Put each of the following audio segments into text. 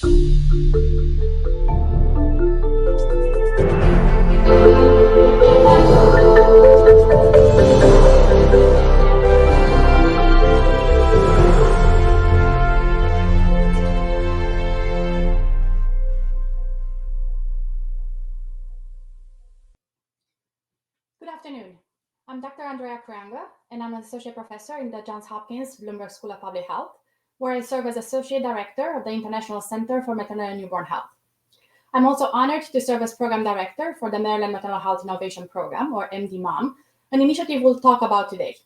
Good afternoon. I'm Dr. Andreea Creanga, and I'm an associate professor in the Johns Hopkins Bloomberg School of Public Health, where I serve as associate director of the International Center for Maternal and Newborn Health. I'm also honored to serve as program director for the Maryland Maternal Health Innovation Program, or MDMOM, an initiative we'll talk about today.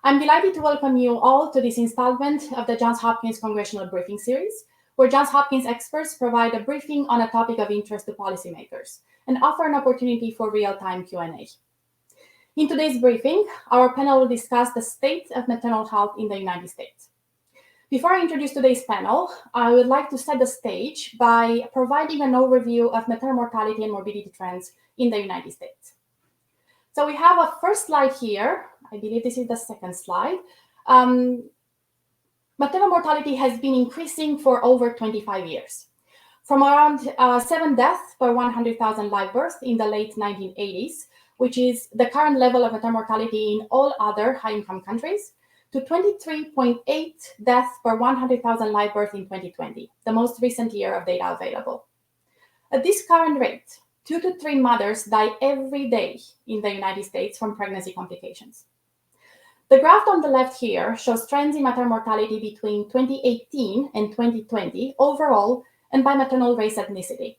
I'm delighted to welcome you all to this installment of the Johns Hopkins Congressional Briefing Series, where Johns Hopkins experts provide a briefing on a topic of interest to policymakers and offer an opportunity for real-time Q&A. In today's briefing, our panel will discuss the state of maternal health in the United States. Before I introduce today's panel, I would like to set the stage by providing an overview of maternal mortality and morbidity trends in the United States. So we have a first slide here. I believe this is the second slide. Maternal mortality has been increasing for over 25 years. From around 7 deaths per 100,000 live births in the late 1980s, which is the current level of maternal mortality in all other high-income countries, to 23.8 deaths per 100,000 live births in 2020, the most recent year of data available. At this current rate, 2 to 3 mothers die every day in the United States from pregnancy complications. The graph on the left here shows trends in maternal mortality between 2018 and 2020 overall and by maternal race ethnicity.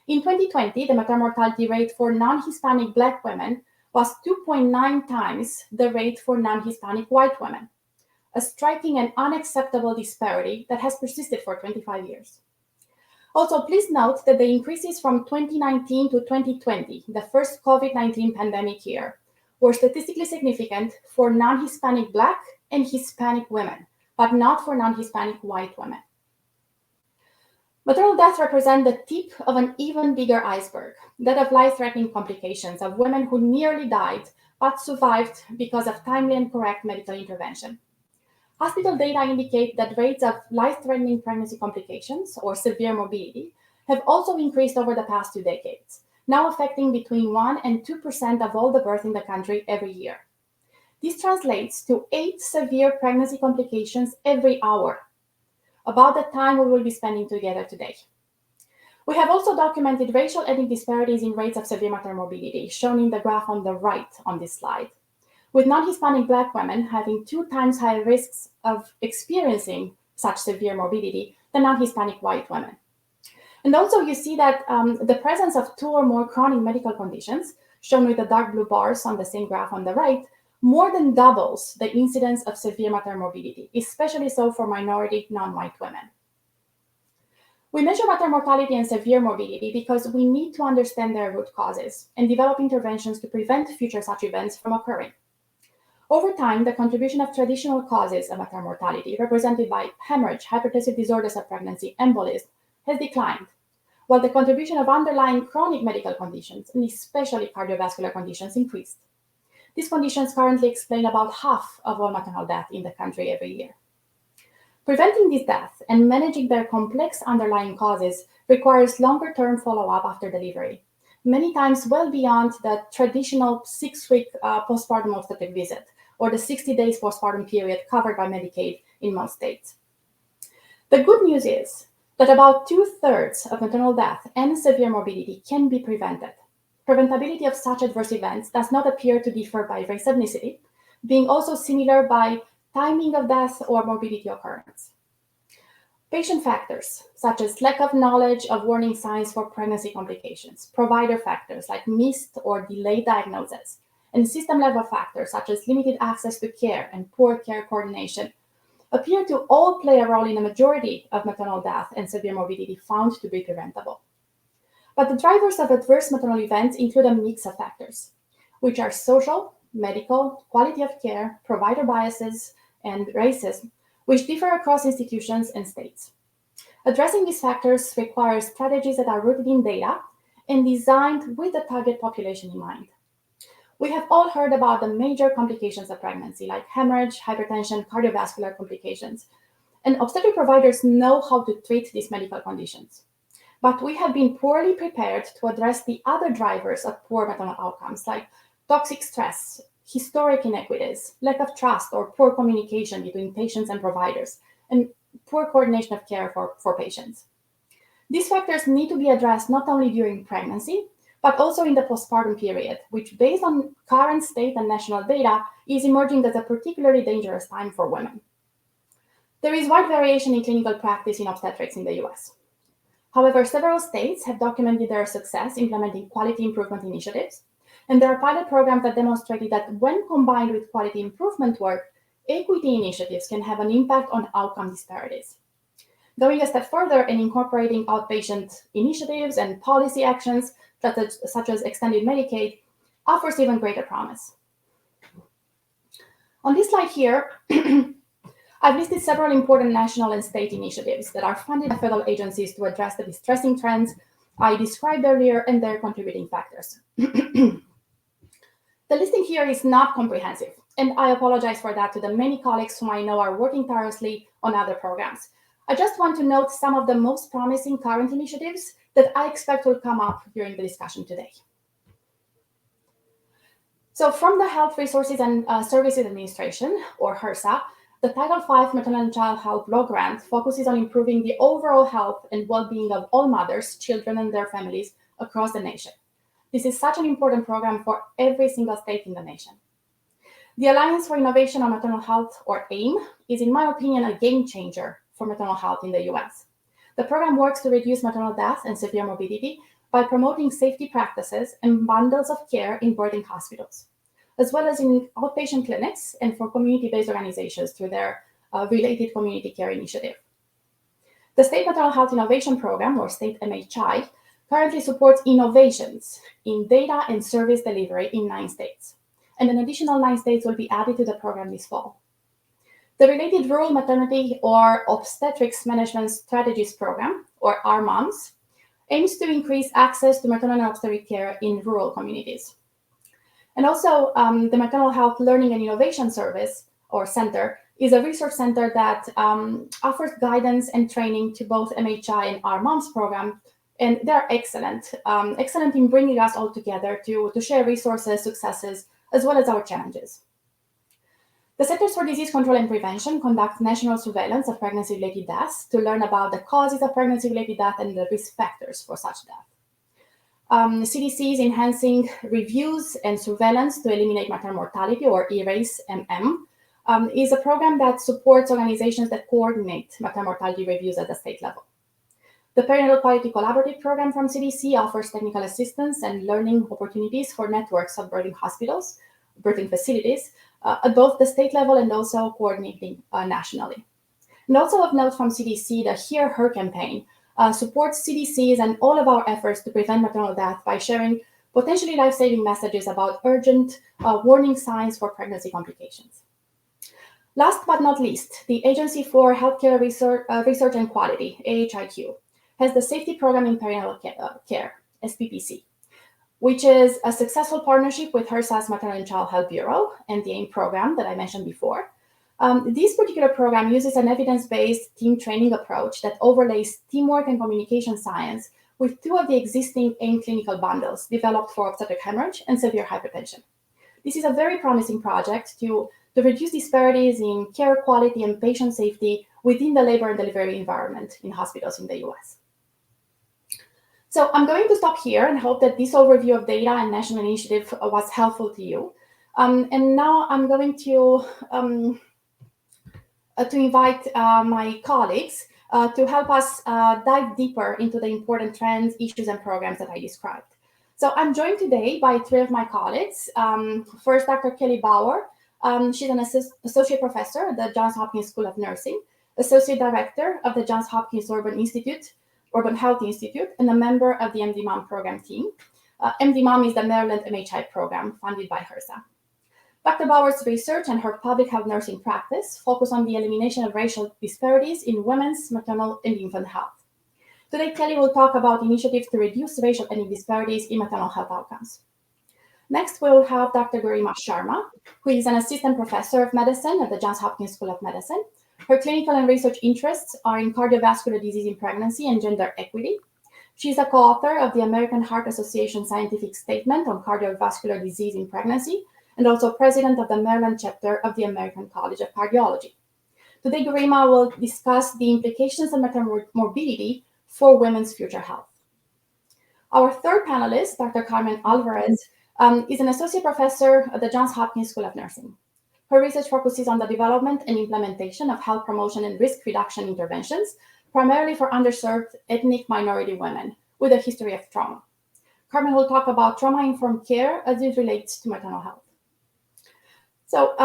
In 2020, the maternal mortality rate for non-Hispanic Black women was 2.9 times the rate for non-Hispanic white women, a striking and unacceptable disparity that has persisted for 25 years. Also, please note that the increases from 2019 to 2020, the first COVID-19 pandemic year, were statistically significant for non-Hispanic Black and Hispanic women, but not for non-Hispanic white women. Maternal deaths represent the tip of an even bigger iceberg, that of life-threatening complications of women who nearly died but survived because of timely and correct medical intervention. Hospital data indicate that rates of life-threatening pregnancy complications, or severe morbidity, have also increased over the past 2 decades, now affecting between 1% and 2% of all the births in the country every year. This translates to 8 severe pregnancy complications every hour, about the time we will be spending together today. We have also documented racial ethnic disparities in rates of severe maternal morbidity, shown in the graph on the right on this slide, with non-Hispanic Black women having 2 times higher risks of experiencing such severe morbidity than non-Hispanic white women. And also you see that the presence of 2 or more chronic medical conditions, shown with the dark blue bars on the same graph on the right, more than doubles the incidence of severe maternal morbidity, especially so for minority non-white women. We measure maternal mortality and severe morbidity because we need to understand their root causes and develop interventions to prevent future such events from occurring. Over time, the contribution of traditional causes of maternal mortality, represented by hemorrhage, hypertensive disorders of pregnancy, embolism, has declined, while the contribution of underlying chronic medical conditions, and especially cardiovascular conditions, increased. These conditions currently explain about half of all maternal death in the country every year. Preventing these deaths and managing their complex underlying causes requires longer-term follow-up after delivery, many times well beyond the traditional 6-week postpartum obstetric visit or the 60 days postpartum period covered by Medicaid in most states. The good news is that about 2/3 of maternal death and severe morbidity can be prevented. Preventability of such adverse events does not appear to differ by race ethnicity, being also similar by timing of death or morbidity occurrence. Patient factors, such as lack of knowledge of warning signs for pregnancy complications, provider factors like missed or delayed diagnosis, and system-level factors such as limited access to care and poor care coordination, appear to all play a role in a majority of maternal death and severe morbidity found to be preventable. But the drivers of adverse maternal events include a mix of factors, which are social, medical, quality of care, provider biases, and racism, which differ across institutions and states. Addressing these factors requires strategies that are rooted in data and designed with the target population in mind. We have all heard about the major complications of pregnancy, like hemorrhage, hypertension, cardiovascular complications. and obstetric providers know how to treat these medical conditions. But we have been poorly prepared to address the other drivers of poor maternal outcomes, like toxic stress, historic inequities, lack of trust or poor communication between patients and providers, and poor coordination of care for patients. These factors need to be addressed not only during pregnancy, but also in the postpartum period, which, based on current state and national data, is emerging as a particularly dangerous time for women. There is wide variation in clinical practice in obstetrics in the US. However, several states have documented their success implementing quality improvement initiatives, and there are pilot programs that demonstrated that when combined with quality improvement work, equity initiatives can have an impact on outcome disparities. Going a step further and incorporating outpatient initiatives and policy actions such as extended Medicaid offers even greater promise. On this slide here, I've listed several important national and state initiatives that are funded by federal agencies to address the distressing trends I described earlier and their contributing factors. The listing here is not comprehensive, and I apologize for that to the many colleagues whom I know are working tirelessly on other programs. I just want to note some of the most promising current initiatives that I expect will come up during the discussion today. So from the Health Resources and Services Administration, or HRSA, the Title V Maternal and Child Health Block Grant focuses on improving the overall health and well-being of all mothers, children, and their families across the nation. This is such an important program for every single state in the nation. The Alliance for Innovation on Maternal Health, or AIM, is, in my opinion, a game changer for maternal health in the US. The program works to reduce maternal death and severe morbidity by promoting safety practices and bundles of care in birthing hospitals, as well as in outpatient clinics and for community-based organizations through their related community care initiative. The State Maternal Health Innovation Program, or State MHI, currently supports innovations in data and service delivery in 9 states, and an additional 9 states will be added to the program this fall. The related Rural Maternity or Obstetrics Management Strategies Program, or RMOMS, aims to increase access to maternal and obstetric care in rural communities. And also, the Maternal Health Learning and Innovation Service, or Center, is a research center that offers guidance and training to both MHI and RMOMS program, and they're excellent in bringing us all together to share resources, successes, as well as our challenges. The Centers for Disease Control and Prevention conducts national surveillance of pregnancy-related deaths to learn about the causes of pregnancy-related death and the risk factors for such death. CDC is enhancing reviews and surveillance to eliminate maternal mortality, or ERASE-MM, is a program that supports organizations that coordinate maternal mortality reviews at the state level. The Perinatal Quality Collaborative Program from CDC offers technical assistance and learning opportunities for networks of birthing hospitals, birthing facilities, at both the state level and also coordinating nationally. And also of note from CDC, the Hear Her campaign supports CDC's and all of our efforts to prevent maternal death by sharing potentially life-saving messages about urgent warning signs for pregnancy complications. Last but not least, the Agency for Healthcare Research and Quality, AHIQ, has the Safety Program in Perinatal Care, SPPC, which is a successful partnership with HRSA's Maternal and Child Health Bureau and the AIM program that I mentioned before. This particular program uses an evidence-based team training approach that overlays teamwork and communication science with 2 of the existing AIM clinical bundles developed for obstetric hemorrhage and severe hypertension. This is a very promising project to reduce disparities in care quality and patient safety within the labor and delivery environment in hospitals in the US. So I'm going to stop here and hope that this overview of data and national initiative was helpful to you. And now I'm going to invite my colleagues to help us dive deeper into the important trends, issues, and programs that I described. So I'm joined today by 3 of my colleagues. First, Dr. Kellybauer. She's an associate professor at the Johns Hopkins School of Nursing, associate director of the Johns Hopkins Urban Health Institute, and a member of the MDMOM program team. MDMOM is the Maryland MHI program funded by HRSA. Dr. Bauer's research and her public health nursing practice focus on the elimination of racial disparities in women's maternal and infant health. Today, Kelly will talk about initiatives to reduce racial ethnic disparities in maternal health outcomes. Next, we'll have Dr. Garima Sharma, who is an assistant professor of medicine at the Johns Hopkins School of Medicine, Her clinical and research interests are in cardiovascular disease in pregnancy and gender equity. She's a co-author of the American Heart Association Scientific Statement on Cardiovascular Disease in Pregnancy, and also president of the Maryland chapter of the American College of Cardiology. Today, Garima will discuss the implications of maternal morbidity for women's future health. Our third panelist, Dr. Carmen Alvarez, is an associate professor at the Johns Hopkins School of Nursing. Her research focuses on the development and implementation of health promotion and risk reduction interventions, primarily for underserved ethnic minority women with a history of trauma. Carmen will talk about trauma-informed care as it relates to maternal health. So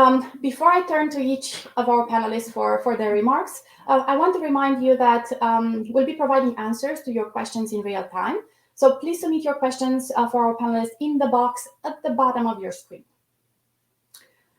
before I turn to each of our panelists for their remarks, I want to remind you that we'll be providing answers to your questions in real time. So please submit your questions for our panelists in the box at the bottom of your screen.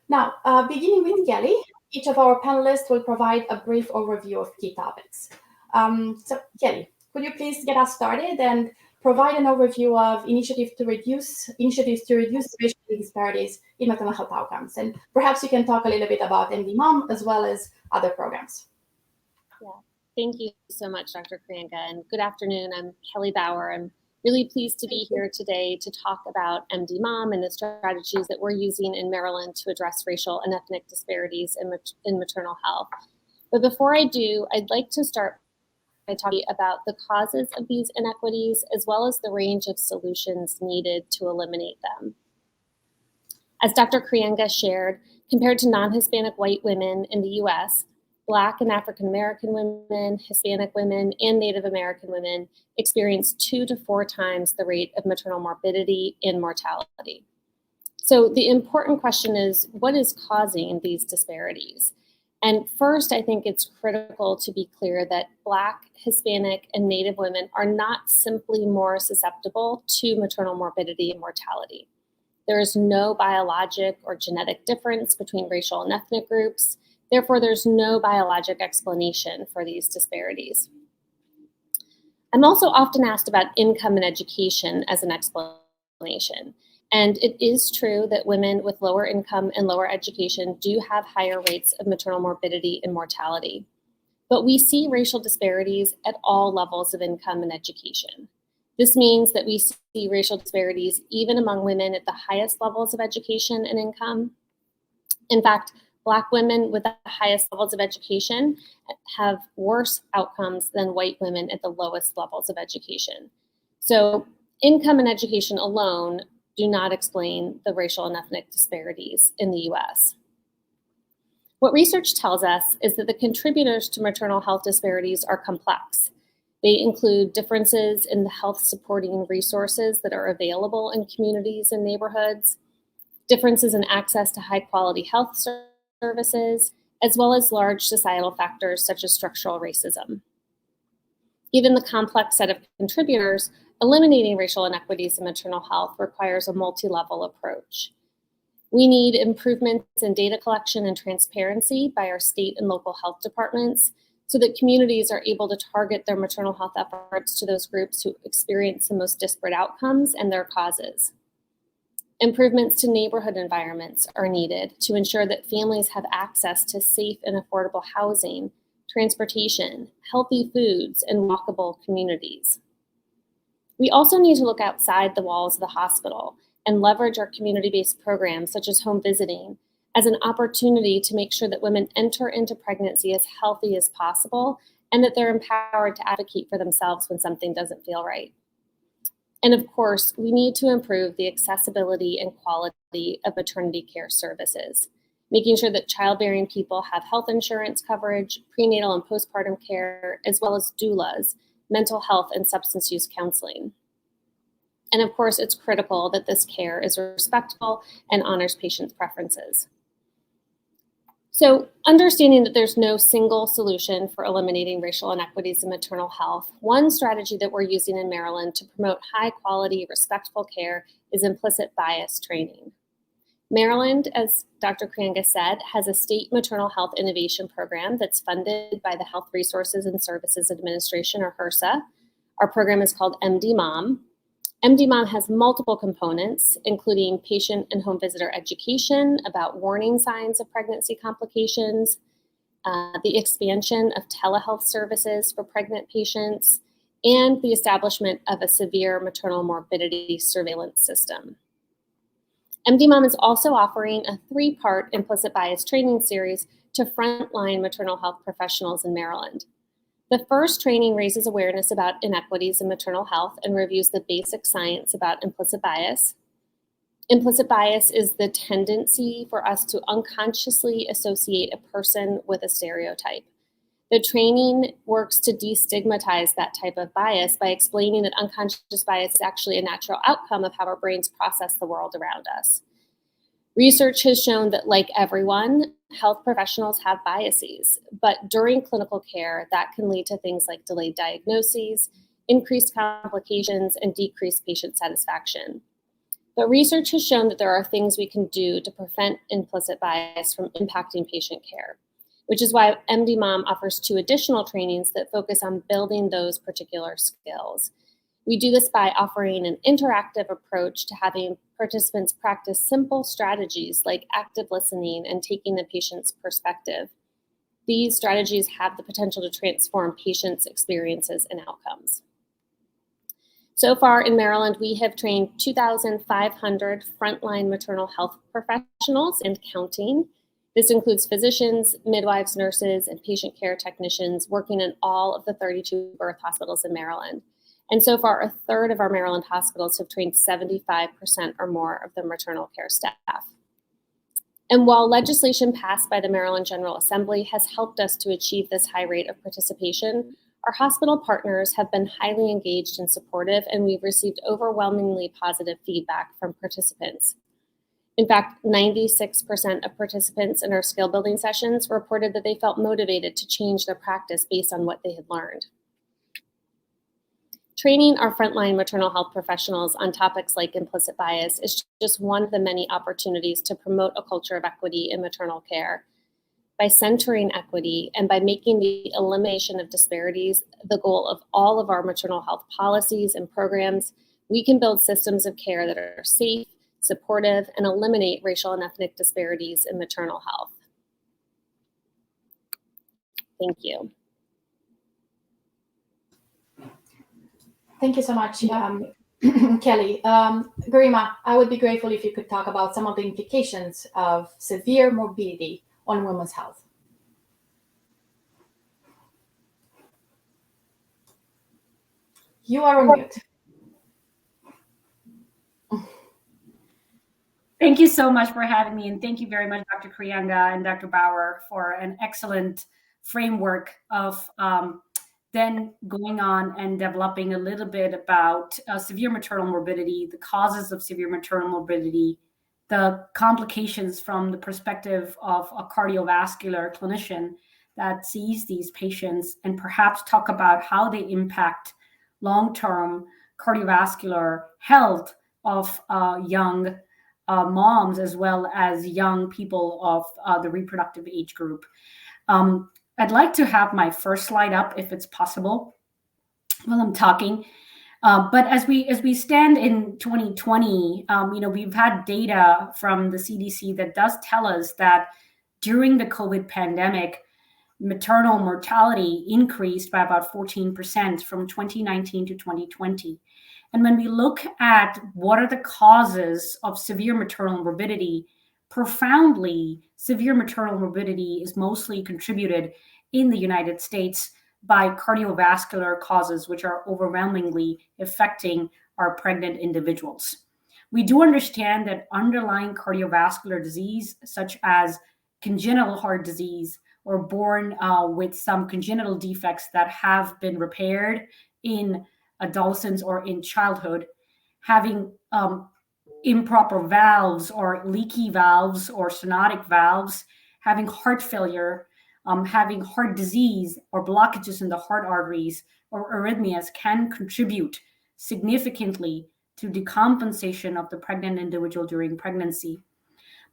Now, beginning with Kelly, each of our panelists will provide a brief overview of key topics. So Kelly, could you please get us started and provide an overview of initiatives to reduce racial disparities in maternal health outcomes? And perhaps you can talk a little bit about MDMOM as well as other programs. Yeah, thank you so much, Dr. Creanga, and good afternoon. I'm Kellybauer. I'm really pleased to be here today to talk about MDMOM and the strategies that we're using in Maryland to address racial and ethnic disparities in maternal health. But before I do, I'd like to start by talking about the causes of these inequities, as well as the range of solutions needed to eliminate them. As Dr. Creanga shared, compared to non-Hispanic white women in the US, Black and African American women, Hispanic women, and Native American women experience 2 to 4 times the rate of maternal morbidity and mortality. So the important question is, what is causing these disparities? And first, I think it's critical to be clear that Black, Hispanic, and Native women are not simply more susceptible to maternal morbidity and mortality. There is no biologic or genetic difference between racial and ethnic groups. Therefore, there's no biologic explanation for these disparities. I'm also often asked about income and education as an explanation. And it is true that women with lower income and lower education do have higher rates of maternal morbidity and mortality. But we see racial disparities at all levels of income and education. This means that we see racial disparities even among women at the highest levels of education and income. In fact, Black women with the highest levels of education have worse outcomes than white women at the lowest levels of education. So income and education alone do not explain the racial and ethnic disparities in the US. What research tells us is that the contributors to maternal health disparities are complex. They include differences in the health supporting resources that are available in communities and neighborhoods, differences in access to high quality health services, as well as large societal factors such as structural racism. Given the complex set of contributors, eliminating racial inequities in maternal health requires a multi-level approach. We need improvements in data collection and transparency by our state and local health departments so that communities are able to target their maternal health efforts to those groups who experience the most disparate outcomes and their causes. Improvements to neighborhood environments are needed to ensure that families have access to safe and affordable housing, transportation, healthy foods, and walkable communities. We also need to look outside the walls of the hospital and leverage our community-based programs, such as home visiting, as an opportunity to make sure that women enter into pregnancy as healthy as possible and that they're empowered to advocate for themselves when something doesn't feel right. And of course, we need to improve the accessibility and quality of maternity care services, making sure that childbearing people have health insurance coverage, prenatal and postpartum care, as well as doulas, mental health and substance use counseling. And of course, it's critical that this care is respectful and honors patients' preferences. So understanding that there's no single solution for eliminating racial inequities in maternal health, one strategy that we're using in Maryland to promote high quality, respectful care is implicit bias training. Maryland, as Dr. Creanga said, has a state maternal health innovation program that's funded by the Health Resources and Services Administration, or HRSA. Our program is called MDMOM. MDMOM has multiple components, including patient and home visitor education about warning signs of pregnancy complications, the expansion of telehealth services for pregnant patients, and the establishment of a severe maternal morbidity surveillance system. MDMOM is also offering a 3-part implicit bias training series to frontline maternal health professionals in Maryland. The first training raises awareness about inequities in maternal health and reviews the basic science about implicit bias. Implicit bias is the tendency for us to unconsciously associate a person with a stereotype. The training works to destigmatize that type of bias by explaining that unconscious bias is actually a natural outcome of how our brains process the world around us. Research has shown that, like everyone, health professionals have biases, but during clinical care, that can lead to things like delayed diagnoses, increased complications, and decreased patient satisfaction. But research has shown that there are things we can do to prevent implicit bias from impacting patient care, which is why MDMOM offers 2 additional trainings that focus on building those particular skills. We do this by offering an interactive approach to having participants practice simple strategies like active listening and taking the patient's perspective. These strategies have the potential to transform patients' experiences and outcomes. So far in Maryland, we have trained 2,500 frontline maternal health professionals and counting. This includes physicians, midwives, nurses, and patient care technicians working in all of the 32 birth hospitals in Maryland. And so far, a third of our Maryland hospitals have trained 75% or more of the maternal care staff. And while legislation passed by the Maryland General Assembly has helped us to achieve this high rate of participation, our hospital partners have been highly engaged and supportive, and we've received overwhelmingly positive feedback from participants. In fact, 96% of participants in our skill building sessions reported that they felt motivated to change their practice based on what they had learned. Training our frontline maternal health professionals on topics like implicit bias is just one of the many opportunities to promote a culture of equity in maternal care. By centering equity and by making the elimination of disparities the goal of all of our maternal health policies and programs, we can build systems of care that are safe, supportive, and eliminate racial and ethnic disparities in maternal health. Thank you. Thank you so much, Kelly. Garima, I would be grateful if you could talk about some of the implications of severe morbidity on women's health. You are on mute. Thank you so much for having me, and thank you very much, Dr. Creanga and Dr. Bauer, for an excellent framework of then going on and developing a little bit about severe maternal morbidity, the causes of severe maternal morbidity, the complications from the perspective of a cardiovascular clinician that sees these patients, and perhaps talk about how they impact long-term cardiovascular health of young moms, as well as young people of the reproductive age group. I'd like to have my first slide up if it's possible while I'm talking. But as we stand in 2020, we've had data from the CDC that does tell us that during the COVID pandemic, maternal mortality increased by about 14% from 2019 to 2020. And when we look at what are the causes of severe maternal morbidity, profoundly, severe maternal morbidity is mostly contributed in the United States by cardiovascular causes, which are overwhelmingly affecting our pregnant individuals. We do understand that underlying cardiovascular disease, such as congenital heart disease, or born with some congenital defects that have been repaired in adolescence or in childhood, having improper valves or leaky valves or stenotic valves, having heart failure, having heart disease or blockages in the heart arteries or arrhythmias can contribute significantly to decompensation of the pregnant individual during pregnancy.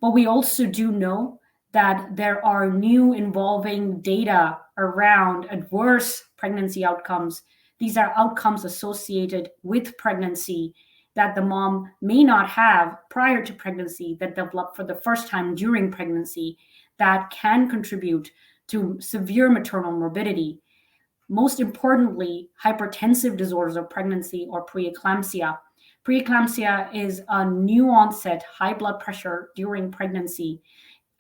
But we also do know that there are new involving data around adverse pregnancy outcomes. These are outcomes associated with pregnancy that the mom may not have prior to pregnancy, that develop for the first time during pregnancy, that can contribute to severe maternal morbidity. Most importantly, hypertensive disorders of pregnancy or preeclampsia. Preeclampsia is a new onset high blood pressure during pregnancy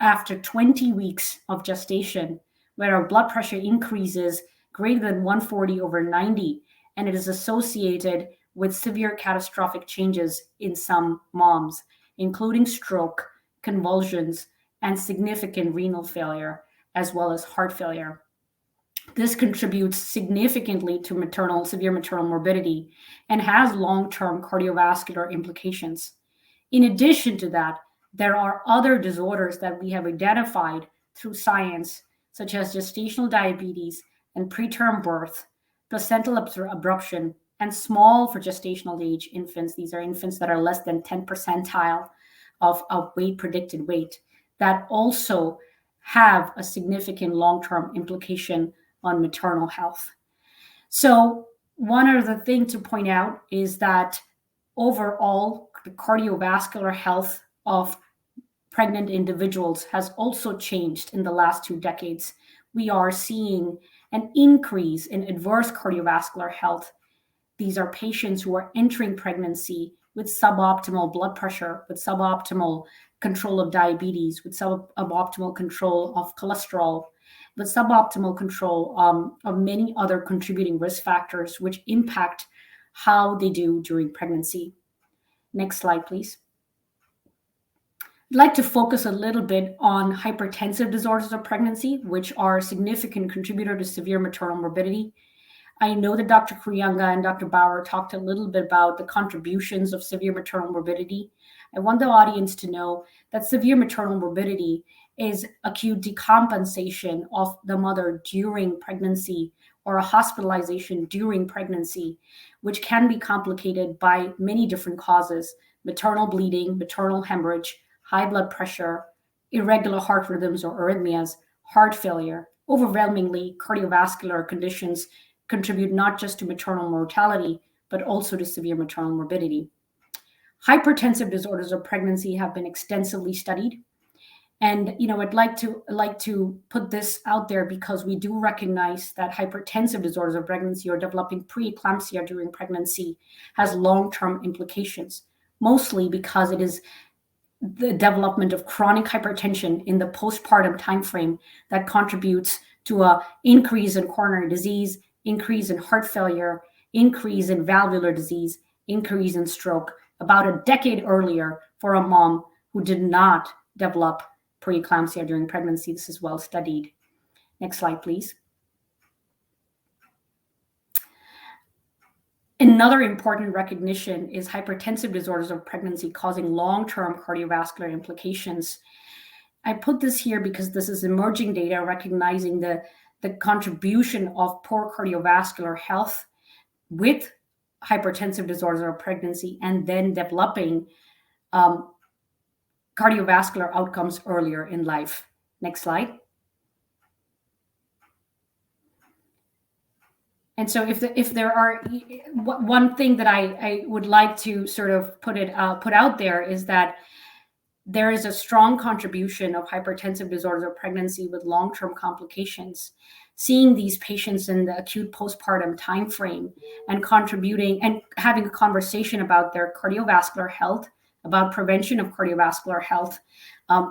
after 20 weeks of gestation, where our blood pressure increases greater than 140/90, and it is associated with severe catastrophic changes in some moms, including stroke, convulsions, and significant renal failure, as well as heart failure. This contributes significantly to severe maternal morbidity and has long-term cardiovascular implications. In addition to that, there are other disorders that we have identified through science, such as gestational diabetes and preterm birth, placental abruption, and small for gestational age infants. These are infants that are less than 10 percentile of predicted weight, that also have a significant long-term implication on maternal health. So one other thing to point out is that overall, the cardiovascular health of pregnant individuals has also changed in the last 2 decades. We are seeing an increase in adverse cardiovascular health. These are patients who are entering pregnancy with suboptimal blood pressure, with suboptimal control of diabetes, with suboptimal control of cholesterol, with suboptimal control of many other contributing risk factors which impact how they do during pregnancy. Next slide, please. I'd like to focus a little bit on hypertensive disorders of pregnancy, which are a significant contributor to severe maternal morbidity. I know that Dr. Creanga and Dr. Bauer talked a little bit about the contributions of severe maternal morbidity. I want the audience to know that severe maternal morbidity is acute decompensation of the mother during pregnancy or a hospitalization during pregnancy, which can be complicated by many different causes: maternal bleeding, maternal hemorrhage, high blood pressure, irregular heart rhythms or arrhythmias, heart failure. Overwhelmingly, cardiovascular conditions contribute not just to maternal mortality, but also to severe maternal morbidity. Hypertensive disorders of pregnancy have been extensively studied. And I'd like to put this out there because we do recognize that hypertensive disorders of pregnancy or developing preeclampsia during pregnancy has long-term implications, mostly because it is the development of chronic hypertension in the postpartum timeframe that contributes to an increase in coronary disease, increase in heart failure, increase in valvular disease, increase in stroke, about a decade earlier for a mom who did not develop preeclampsia during pregnancy. This is well studied. Next slide, please. Another important recognition is hypertensive disorders of pregnancy causing long-term cardiovascular implications. I put this here because this is emerging data recognizing the contribution of poor cardiovascular health with hypertensive disorders of pregnancy and then developing cardiovascular outcomes earlier in life. Next slide. And so if there are one thing that I would like to sort of put out there is that there is a strong contribution of hypertensive disorders of pregnancy with long-term complications. Seeing these patients in the acute postpartum timeframe and contributing and having a conversation about their cardiovascular health, about prevention of cardiovascular health,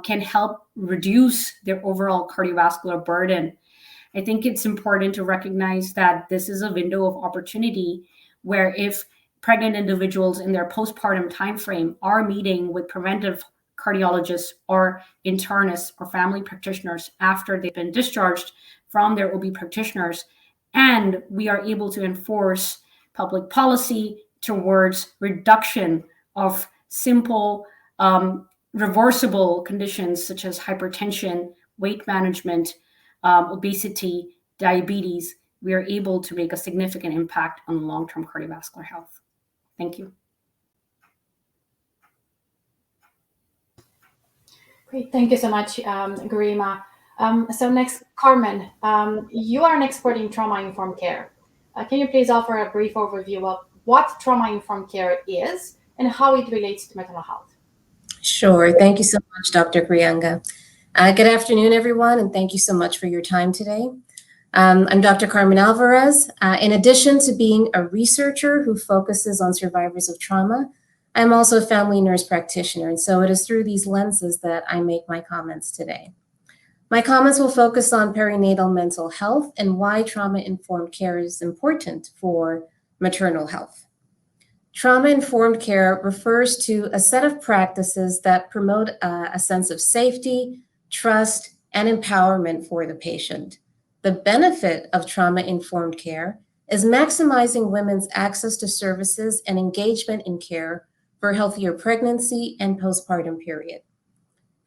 can help reduce their overall cardiovascular burden. I think it's important to recognize that this is a window of opportunity where if pregnant individuals in their postpartum timeframe are meeting with preventive cardiologists or internists or family practitioners after they've been discharged from their OB practitioners, and we are able to enforce public policy towards reduction of simple reversible conditions such as hypertension, weight management, obesity, diabetes, we are able to make a significant impact on long-term cardiovascular health. Thank you. Great, thank you so much, Garima. So next, Carmen, you are an expert in trauma-informed care. Can you please offer a brief overview of what trauma-informed care is and how it relates to mental health? Sure. Thank you so much, Dr. Creanga. Good afternoon, everyone, and thank you so much for your time today. I'm Dr. Carmen Alvarez. In addition to being a researcher who focuses on survivors of trauma, I'm also a family nurse practitioner, and so it is through these lenses that I make my comments today. My comments will focus on perinatal mental health and why trauma-informed care is important for maternal health. Trauma-informed care refers to a set of practices that promote a sense of safety, trust, and empowerment for the patient. The benefit of trauma-informed care is maximizing women's access to services and engagement in care for healthier pregnancy and postpartum period.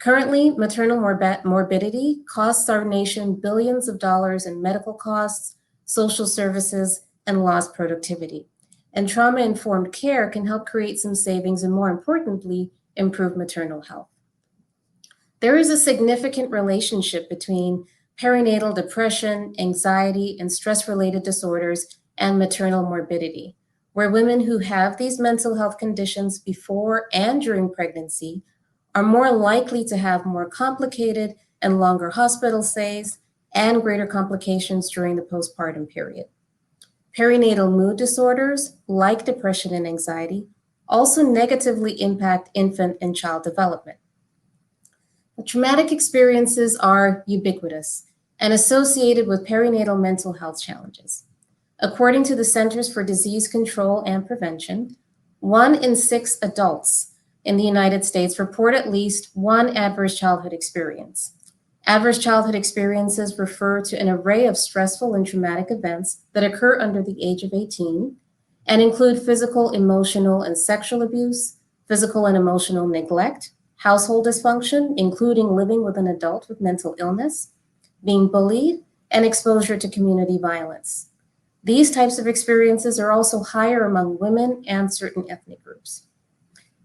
Currently, maternal morbidity costs our nation billions of dollars in medical costs, social services, and lost productivity. And trauma-informed care can help create some savings and, more importantly, improve maternal health. There is a significant relationship between perinatal depression, anxiety, and stress-related disorders and maternal morbidity, where women who have these mental health conditions before and during pregnancy are more likely to have more complicated and longer hospital stays and greater complications during the postpartum period. Perinatal mood disorders, like depression and anxiety, also negatively impact infant and child development. Traumatic experiences are ubiquitous and associated with perinatal mental health challenges. According to the Centers for Disease Control and Prevention, 1 in 6 adults in the United States report at least one adverse childhood experience. Adverse childhood experiences refer to an array of stressful and traumatic events that occur under the age of 18 and include physical, emotional, and sexual abuse, physical and emotional neglect, household dysfunction, including living with an adult with mental illness, being bullied, and exposure to community violence. These types of experiences are also higher among women and certain ethnic groups.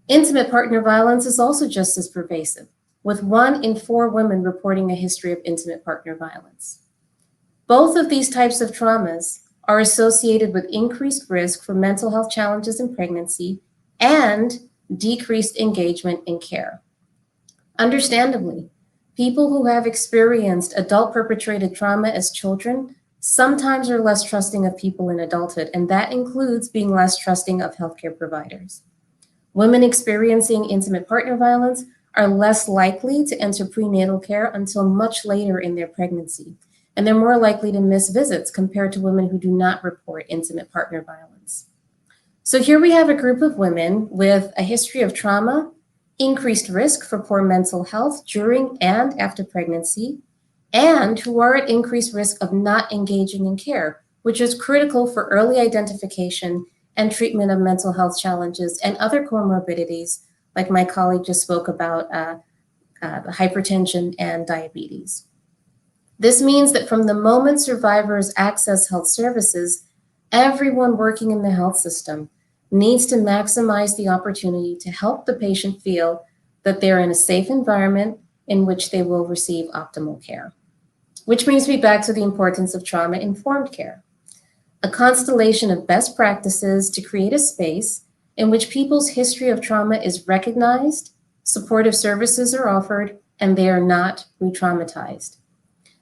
Intimate partner violence is also just as pervasive, with 1 in 4 women reporting a history of intimate partner violence. Both of these types of traumas are associated with increased risk for mental health challenges in pregnancy and decreased engagement in care. Understandably, people who have experienced adult perpetrated trauma as children sometimes are less trusting of people in adulthood, and that includes being less trusting of healthcare providers. Women experiencing intimate partner violence are less likely to enter prenatal care until much later in their pregnancy, and they're more likely to miss visits compared to women who do not report intimate partner violence. So here we have a group of women with a history of trauma, increased risk for poor mental health during and after pregnancy, and who are at increased risk of not engaging in care, which is critical for early identification and treatment of mental health challenges and other comorbidities, like my colleague just spoke about, hypertension and diabetes. This means that from the moment survivors access health services, everyone working in the health system needs to maximize the opportunity to help the patient feel that they're in a safe environment in which they will receive optimal care. Which brings me back to the importance of trauma-informed care, a constellation of best practices to create a space in which people's history of trauma is recognized, supportive services are offered, and they are not re-traumatized.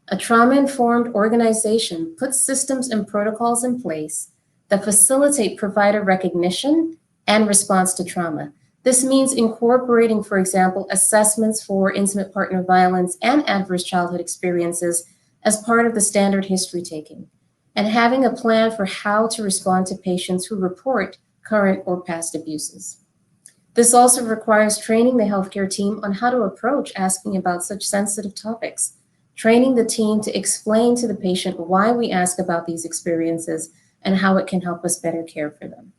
A trauma-informed organization puts systems and protocols in place that facilitate provider recognition and response to trauma. This means incorporating, for example, assessments for intimate partner violence and adverse childhood experiences as part of the standard history taking, and having a plan for how to respond to patients who report current or past abuses. This also requires training the healthcare team on how to approach asking about such sensitive topics, training the team to explain to the patient why we ask about these experiences and how it can help us better care for them.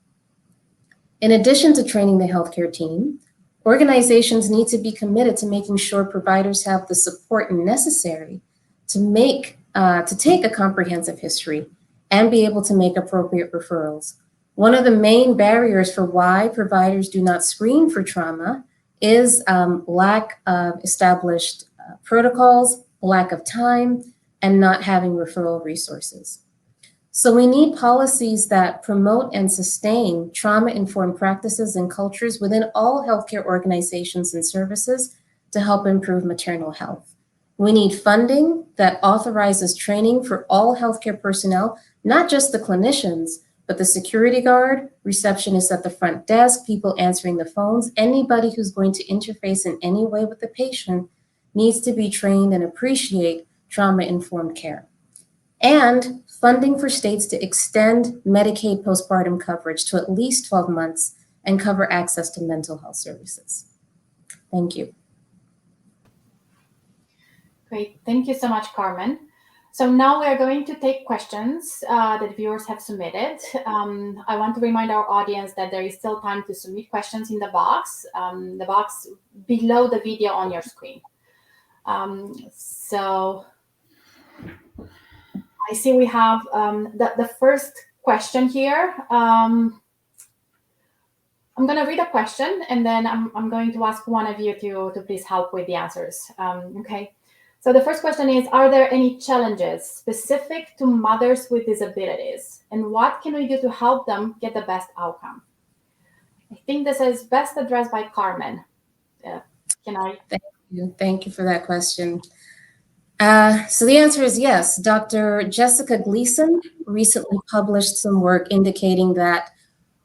In addition to training the healthcare team, organizations need to be committed to making sure providers have the support necessary to take a comprehensive history and be able to make appropriate referrals. One of the main barriers for why providers do not screen for trauma is lack of established protocols, lack of time, and not having referral resources. So we need policies that promote and sustain trauma-informed practices and cultures within all healthcare organizations and services to help improve maternal health. We need funding that authorizes training for all healthcare personnel, not just the clinicians, but the security guard, receptionists at the front desk, people answering the phones. Anybody who's going to interface in any way with the patient needs to be trained and appreciate trauma-informed care. And funding for states to extend Medicaid postpartum coverage to at least 12 months and cover access to mental health services. Thank you. Great. Thank you so much, Carmen. So now we are going to take questions that viewers have submitted. I want to remind our audience that there is still time to submit questions in the box below the video on your screen. So I see we have the first question here. I'm going to read a question, and then I'm going to ask one of you to please help with the answers. Okay. So the first question is, are there any challenges specific to mothers with disabilities? And what can we do to help them get the best outcome? I think this is best addressed by Carmen. Can I? Thank you for that question. So the answer is yes. Dr. Jessica Gleason recently published some work indicating that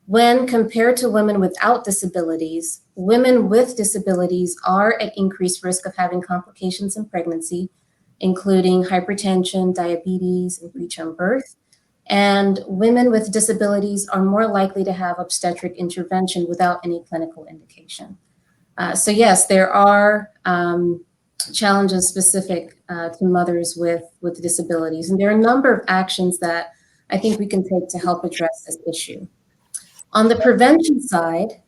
when compared to women without disabilities, women with disabilities are at increased risk of having complications in pregnancy, including hypertension, diabetes, and preterm birth. And women with disabilities are more likely to have obstetric intervention without any clinical indication. So yes, there are challenges specific to mothers with disabilities. And there are a number of actions that I think we can take to help address this issue. On the prevention side,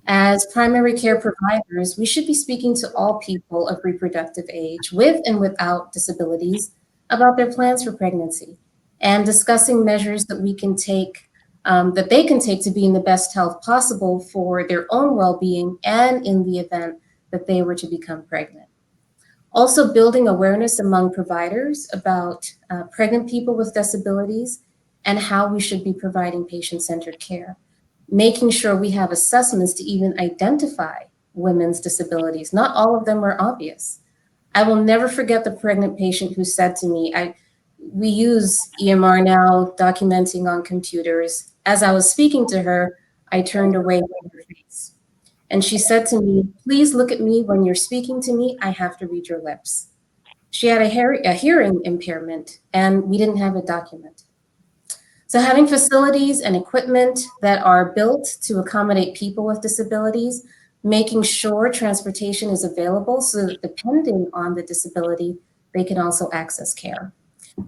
as primary care providers, we should be speaking to all people of reproductive age with and without disabilities about their plans for pregnancy and discussing measures that we can take, that they can take to be in the best health possible for their own well-being and in the event that they were to become pregnant. Also building awareness among providers about pregnant people with disabilities and how we should be providing patient-centered care. Making sure we have assessments to even identify women's disabilities. Not all of them are obvious. I will never forget the pregnant patient who said to me, we use EMR now, documenting on computers. As I was speaking to her, I turned away from her face. And she said to me, please look at me when you're speaking to me, I have to read your lips. She had a hearing impairment and we didn't have it documented. So having facilities and equipment that are built to accommodate people with disabilities, making sure transportation is available so that depending on the disability, they can also access care.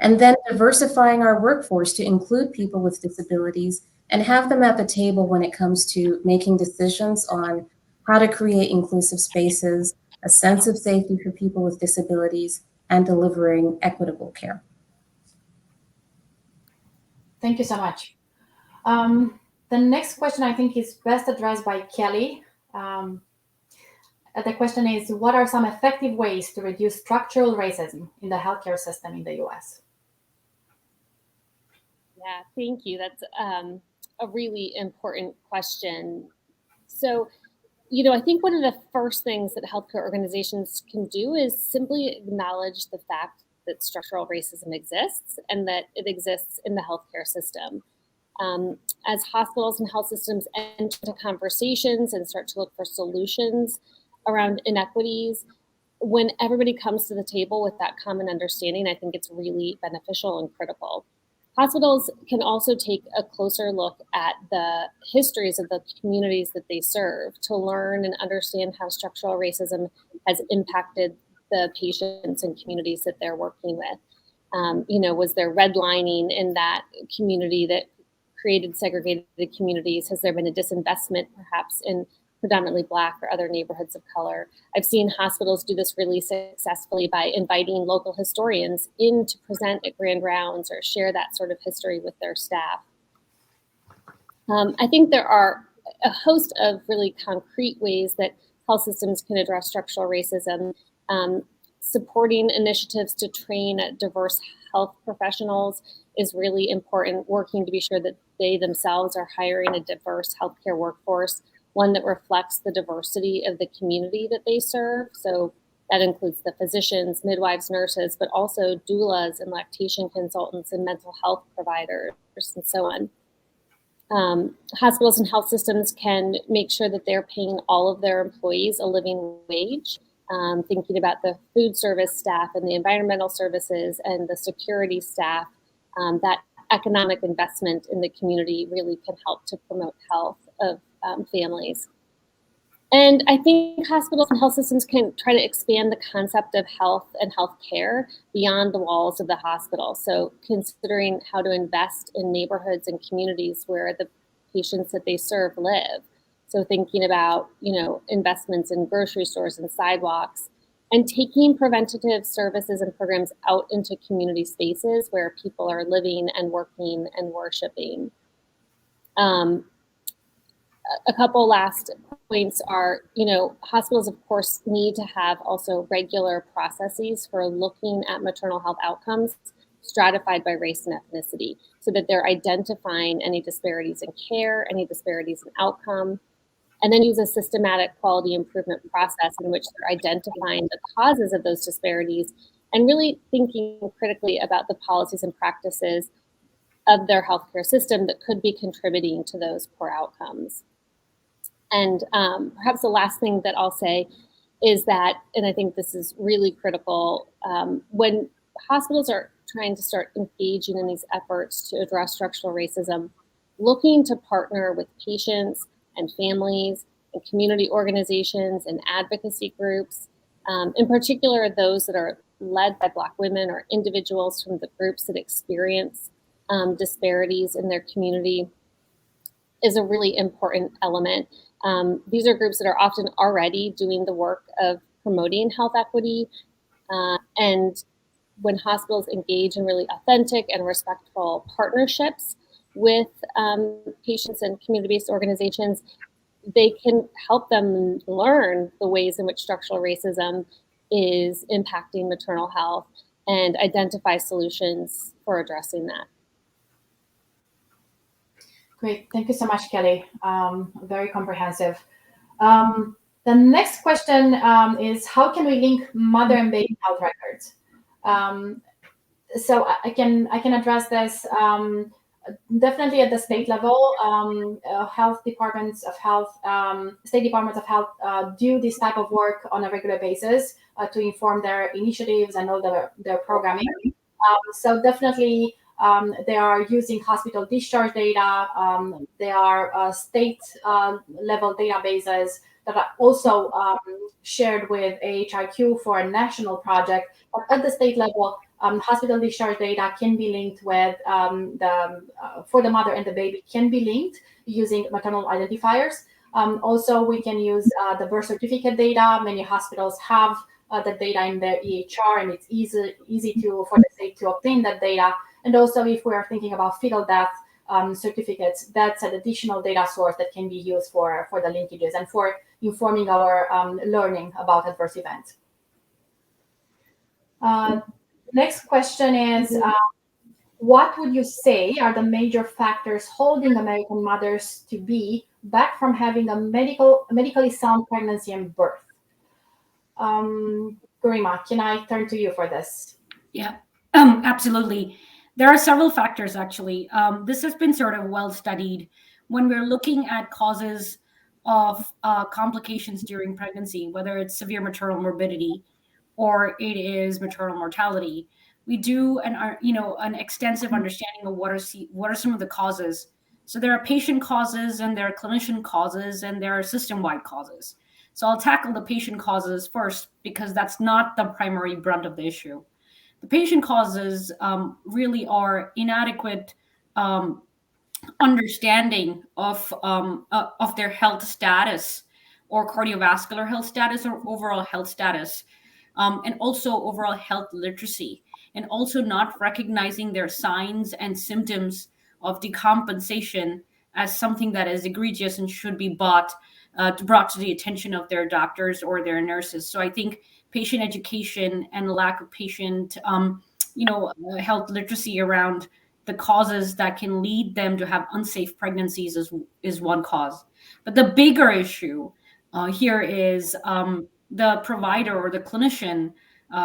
And then diversifying our workforce to include people with disabilities and have them at the table when it comes to making decisions on how to create inclusive spaces, a sense of safety for people with disabilities, and delivering equitable care. Thank you so much. The next question I think is best addressed by Kelly. The question is, what are some effective ways to reduce structural racism in the healthcare system in the US? Yeah, thank you. That's a really important question. So, I think one of the first things that healthcare organizations can do is simply acknowledge the fact that structural racism exists and that it exists in the healthcare system. As hospitals and health systems enter into conversations and start to look for solutions around inequities, when everybody comes to the table with that common understanding, I think it's really beneficial and critical. Hospitals can also take a closer look at the histories of the communities that they serve to learn and understand how structural racism has impacted the patients and communities that they're working with. Was there redlining in that community that created segregated communities? Has there been a disinvestment perhaps in predominantly Black or other neighborhoods of color? I've seen hospitals do this really successfully by inviting local historians in to present at grand rounds or share that sort of history with their staff. I think there are a host of really concrete ways that health systems can address structural racism. Supporting initiatives to train diverse health professionals is really important, working to be sure that they themselves are hiring a diverse healthcare workforce, one that reflects the diversity of the community that they serve. So That includes the physicians, midwives, nurses, but also doulas and lactation consultants and mental health providers and so on. Hospitals and health systems can make sure that they're paying all of their employees a living wage, thinking about the food service staff and the environmental services and the security staff. That economic investment in the community really can help to promote health of families. And I think hospitals and health systems can try to expand the concept of health and health care beyond the walls of the hospital. So considering how to invest in neighborhoods and communities where the patients that they serve live. So thinking about, investments in grocery stores and sidewalks, and taking preventative services and programs out into community spaces where people are living and working and worshiping. A couple last points are, hospitals, of course, need to have also regular processes for looking at maternal health outcomes stratified by race and ethnicity, so that they're identifying any disparities in care, any disparities in outcome, and then use a systematic quality improvement process in which they're identifying the causes of those disparities and really thinking critically about the policies and practices of their healthcare system that could be contributing to those poor outcomes. And perhaps the last thing that I'll say is that, and I think this is really critical, when hospitals are trying to start engaging in these efforts to address structural racism, looking to partner with patients and families and community organizations and advocacy groups, in particular those that are led by Black women or individuals from the groups that experience disparities in their community, is a really important element. These are groups that are often already doing the work of promoting health equity. And when hospitals engage in really authentic and respectful partnerships with patients and community-based organizations, they can help them learn the ways in which structural racism is impacting maternal health and identify solutions for addressing that. Great. Thank you so much, Kelly. Very comprehensive. The next question is, how can we link mother and baby health records? So I can address this. Definitely at the state level, health departments of health, state departments of health do this type of work on a regular basis to inform their initiatives and all their programming. So definitely, they are using hospital discharge data. There are state level databases that are also shared with AHRQ for a national project. But at the state level, hospital discharge data can be linked with for the mother and the baby can be linked using maternal identifiers. Also, we can use the birth certificate data. Many hospitals have the data in their EHR, and it's easy for the state to obtain that data. And also, if we are thinking about fetal death certificates, that's an additional data source that can be used for the linkages and for informing our learning about adverse events. Next question is, what would you say are the major factors holding American mothers to be back from having a medically sound pregnancy and birth? Garima, can I turn to you for this? Yeah, absolutely. There are several factors, actually. This has been sort of well studied when we're looking at causes of complications during pregnancy, whether it's severe maternal morbidity or it is maternal mortality. We do an extensive understanding of what are some of the causes. So there are patient causes, and there are clinician causes, and there are system-wide causes. So I'll tackle the patient causes first, because that's not the primary brunt of the issue. The patient causes really are inadequate understanding of their health status, or cardiovascular health status, or overall health status, and also overall health literacy, and also not recognizing their signs and symptoms of decompensation as something that is egregious and should be brought to the attention of their doctors or their nurses. So I think patient education and lack of patient, health literacy around the causes that can lead them to have unsafe pregnancies is one cause. But the bigger issue here is the provider or the clinician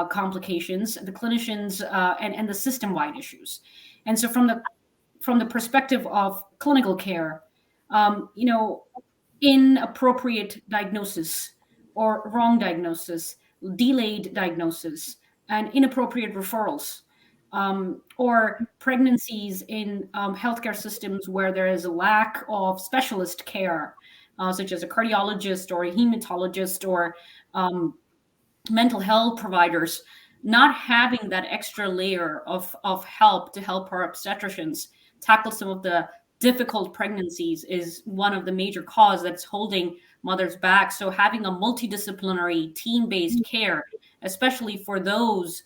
complications, the clinicians and the system-wide issues. And so from the perspective of clinical care, inappropriate diagnosis or wrong diagnosis, delayed diagnosis, and inappropriate referrals, or pregnancies in healthcare systems where there is a lack of specialist care, such as a cardiologist or a hematologist or mental health providers, not having that extra layer of help to help our obstetricians tackle some of the difficult pregnancies is one of the major causes that's holding mothers back. So having a multidisciplinary team-based care, especially for those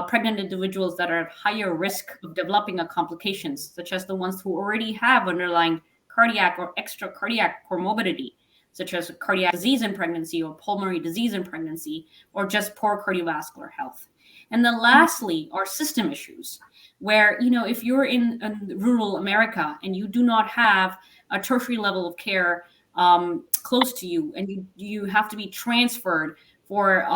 pregnant individuals that are at higher risk of developing a complications, such as the ones who already have underlying cardiac or extra cardiac comorbidity, such as cardiac disease in pregnancy or pulmonary disease in pregnancy, or just poor cardiovascular health. And then lastly, are system issues, where, if you're in rural America and you do not have a tertiary level of care close to you, and you have to be transferred for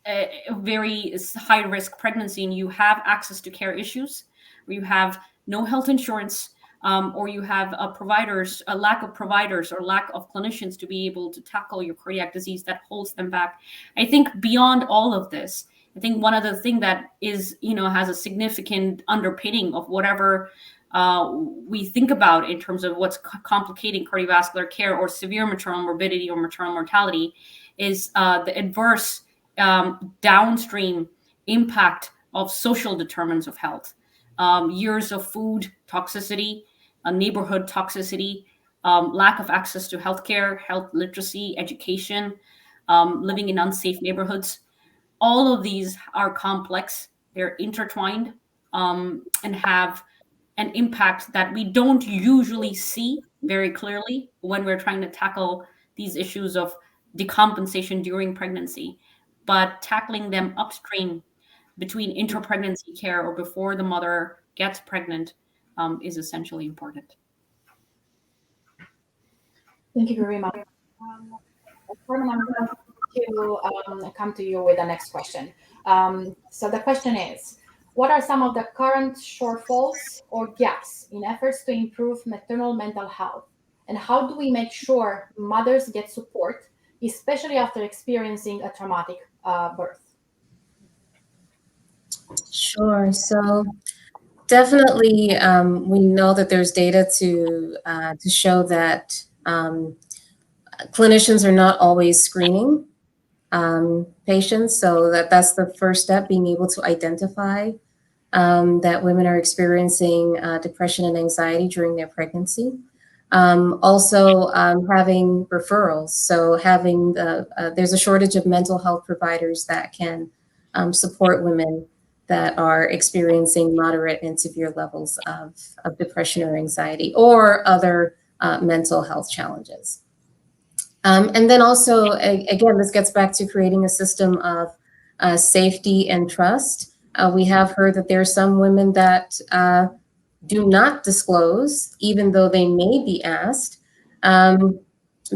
a very high risk pregnancy, and you have access to care issues, or you have no health insurance, or you have a lack of providers or lack of clinicians to be able to tackle your cardiac disease, that holds them back. I think beyond all of this, I think one other thing that is, has a significant underpinning of whatever we think about in terms of what's complicating cardiovascular care or severe maternal morbidity or maternal mortality is the adverse downstream impact of social determinants of health. Years of food toxicity, neighborhood toxicity, lack of access to healthcare, health literacy, education, living in unsafe neighborhoods. All of these are complex, they're intertwined, and have an impact that we don't usually see very clearly when we're trying to tackle these issues of decompensation during pregnancy. But tackling them upstream between inter-pregnancy care or before the mother gets pregnant is essentially important. Thank you very much. Carmen, I'm going to come to you with the next question. So the question is, what are some of the current shortfalls or gaps in efforts to improve maternal mental health? And how do we make sure mothers get support, especially after experiencing a traumatic birth? Sure. So definitely, we know that there's data to show that clinicians are not always screening patients. So that's the first step, being able to identify that women are experiencing depression and anxiety during their pregnancy. Also having referrals. So having there's a shortage of mental health providers that can support women that are experiencing moderate and severe levels of depression or anxiety or other mental health challenges. And then also, again, this gets back to creating a system of safety and trust. We have heard that there are some women that do not disclose, even though they may be asked,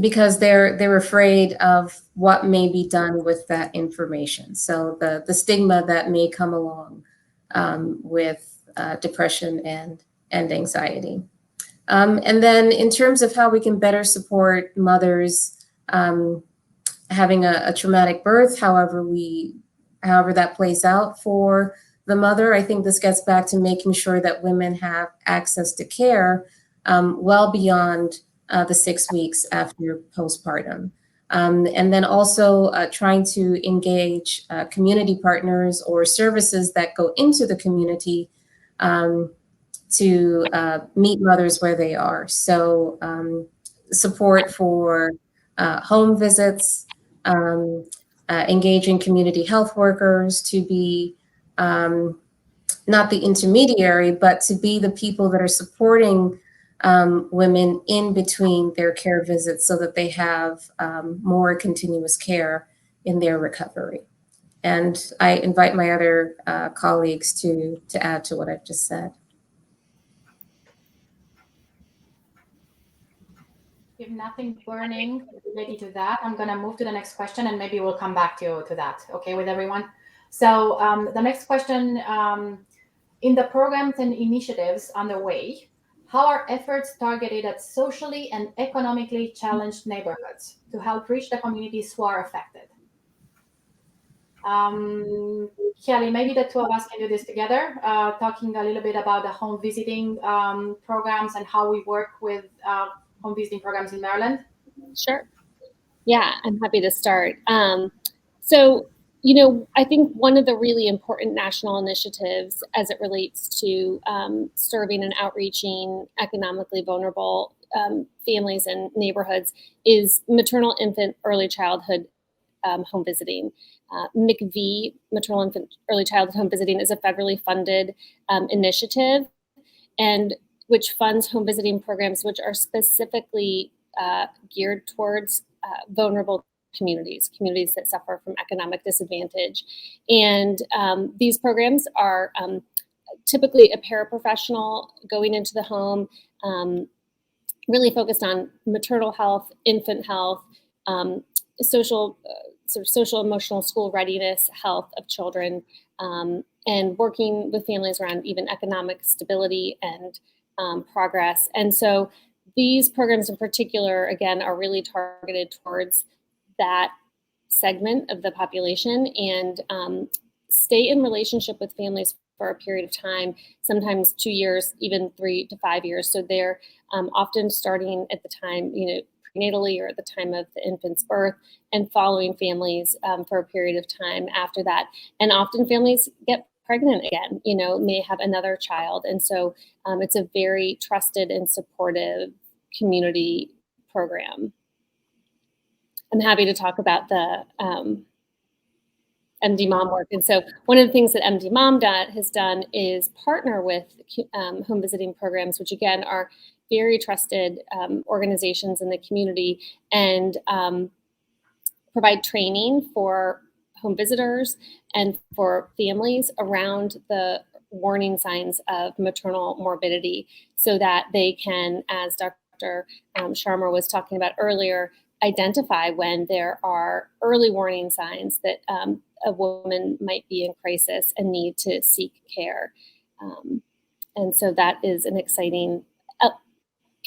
because they're afraid of what may be done with that information. So the stigma that may come along with depression and anxiety. And then in terms of how we can better support mothers having a traumatic birth, however that plays out for the mother, I think this gets back to making sure that women have access to care well beyond the 6 weeks after postpartum. And then also trying to engage community partners or services that go into the community to meet mothers where they are. So support for home visits, engaging community health workers to be not the intermediary, but to be the people that are supporting women in between their care visits so that they have more continuous care in their recovery. And I invite my other colleagues to add to what I've just said. Thank you if nothing burning related to that, I'm going to move to the next question, and maybe we'll come back to that. Okay, with everyone. So the next question, in the programs and initiatives underway, how are efforts targeted at socially and economically challenged neighborhoods to help reach the communities who are affected? Kelly, maybe the two of us can do this together, talking a little bit about the home visiting programs and how we work with home visiting programs in Maryland. Sure. Yeah, I'm happy to start. So, I think one of the really important national initiatives as it relates to serving and outreaching economically vulnerable families and neighborhoods is maternal, infant, early childhood home visiting. MICV, Maternal Infant Early Childhood Home Visiting, is a federally funded initiative, and which funds home visiting programs which are specifically geared towards vulnerable communities that suffer from economic disadvantage. And these programs are typically a paraprofessional going into the home, really focused on maternal health, infant health, social emotional school readiness, health of children, and working with families around even economic stability and progress. And so these programs in particular, again, are really targeted towards that segment of the population and stay in relationship with families for a period of time, sometimes 2 years, even 3 to 5 years. So they're often starting at the time, prenatally or at the time of the infant's birth, and following families for a period of time after that. And often families get pregnant again, may have another child. And so it's a very trusted and supportive community program. I'm happy to talk about the MDMOM work. And so one of the things that MDMOM has done is partner with home visiting programs, which again are very trusted organizations in the community, and provide training for home visitors and for families around the warning signs of maternal morbidity, so that they can, as Dr. Sharma was talking about earlier, identify when there are early warning signs that a woman might be in crisis and need to seek care. And so that is an exciting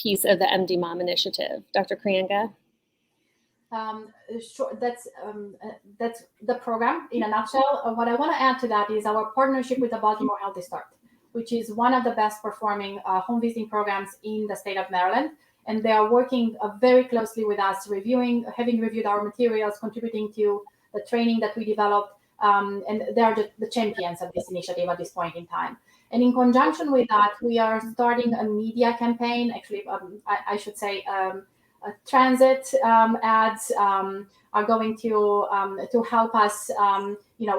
piece of the MDMOM initiative. Dr. Creanga? Sure, that's the program in a nutshell. What I want to add to that is our partnership with the Baltimore Health District, which is one of the best performing home visiting programs in the state of Maryland. And they are working very closely with us, having reviewed our materials, contributing to the training that we developed. And they are the champions of this initiative at this point in time. And in conjunction with that, we are starting a media campaign. Actually, I should say transit ads are going to help us,